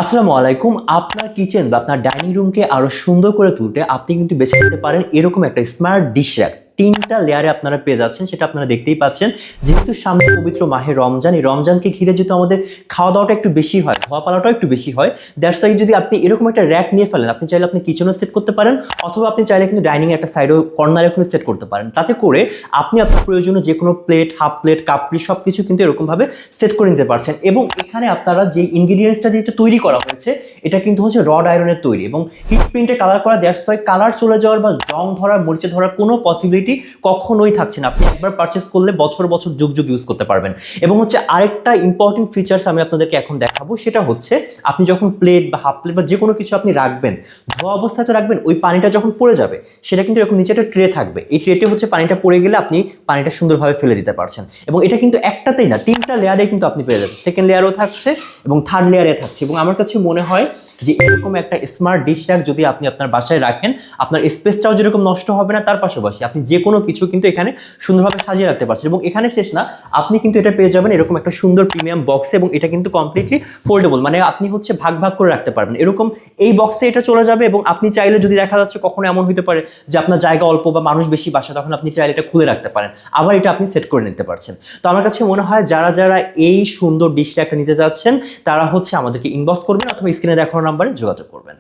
আসসালামু আলাইকুম। আপনার কিচেন বা আপনার ডাইনিং রুমকে আরো সুন্দর করে তুলতে আপনি কিন্তু বেছে নিতে পারেন এরকম একটা স্মার্ট ডিশ র‍্যাক। ৩টা লেয়ারে আপনারা পেয়ে যাচ্ছেন, সেটা আপনারা দেখতেই পাচ্ছেন। যেহেতু সামনে পবিত্র মাহে রমজান, এই রমজানকে ঘিরে যেহেতু আমাদের খাওয়া দাওয়াটা একটু বেশি হয়, ধোয়া পালাটাও একটু বেশি হয়, দ্যাটস ওয়াই যদি আপনি এরকম একটা র‍্যাক নিয়ে ফেলেন, আপনি চাইলে আপনি কিচেনও সেট করতে পারেন, অথবা আপনি চাইলে কিন্তু ডাইনিং একটা সাইডও কর্নারেও কিন্তু সেট করতে পারেন। তাতে করে আপনি আপনার প্রয়োজনীয় যে কোনো plate, half plate, cup plate সবকিছু কিন্তু এরকমভাবে সেট করে নিতে পারছেন। এবং এখানে আপনারা যে ইনগ্রিডিয়েন্টসটা দিয়ে তৈরি করা হয়েছে, এটা কিন্তু হচ্ছে রড আয়রনের তৈরি এবং হিট প্রিন্টে কালার করা। দ্যাটস ওয়াই কালার চলে যাওয়ার বা জং ধরার, মরিচে ধরার কোনো পসিবিলিটি কখনোই থাকছে না। আপনি একবার পারচেস করলে বছর বছর যুগ যুগ ইউজ করতে পারবেন। এবং হচ্ছে আরেকটা ইম্পর্টেন্ট ফিচার্স আমি আপনাদেরকে এখন দেখাবো, সেটা হচ্ছে আপনি যখন প্লেট বা হাফ প্লেট বা যে কোনো কিছু আপনি রাখবেন, ধোয়া অবস্থায় তো রাখবেন, ওই পানিটা যখন পড়ে যাবে সেটা কিন্তু এরকম নিচে একটা ট্রে থাকবে। এই ট্রেতে হচ্ছে পানিটা পড়ে গেলে আপনি পানিটা সুন্দরভাবে ফেলে দিতে পারছেন। এবং এটা কিন্তু একটাতেই না, 3টা লেয়ারে কিন্তু আপনি পেয়ে যাবেন। সেকেন্ড লেয়ারও থাকছে এবং থার্ড লেয়ারে থাকছে। এবং আমার কাছে মনে হয় যে এরকম একটা স্মার্ট ডিশ র‍্যাক যদি আপনি আপনার বাসায় রাখেন, আপনার স্পেসটাও যেরকম নষ্ট হবে না, তার পাশাপাশি আপনি যে কোনো কিছু কিন্তু এখানে সুন্দরভাবে সাজিয়ে রাখতে পারছেন। এবং এখানে শেষ না, আপনি কিন্তু এটা পেয়ে যাবেন এরকম একটা সুন্দর প্রিমিয়াম বক্সে। এবং এটা কিন্তু কমপ্লিটলি ফোল্ডেবল, মানে আপনি হচ্ছে ভাগ ভাগ করে রাখতে পারবেন। এরকম এই বক্সে এটা চলে যাবে। এবং আপনি চাইলে যদি দেখা যাচ্ছে কখনো এমন হতে পারে যে আপনার জায়গা অল্প বা মানুষ বেশি বাসা, তখন আপনি চাইলে এটা খুলে রাখতে পারেন, আবার এটা আপনি সেট করে নিতে পারছেন। তো আমার কাছে মনে হয় যারা যারা এই সুন্দর ডিশ র‍্যাকটা নিতে যাচ্ছেন, তারা হচ্ছে আমাদেরকে ইনবক্স করবেন অথবা স্ক্রিনে দেখানো নাম্বারে যোগাযোগ করবেন।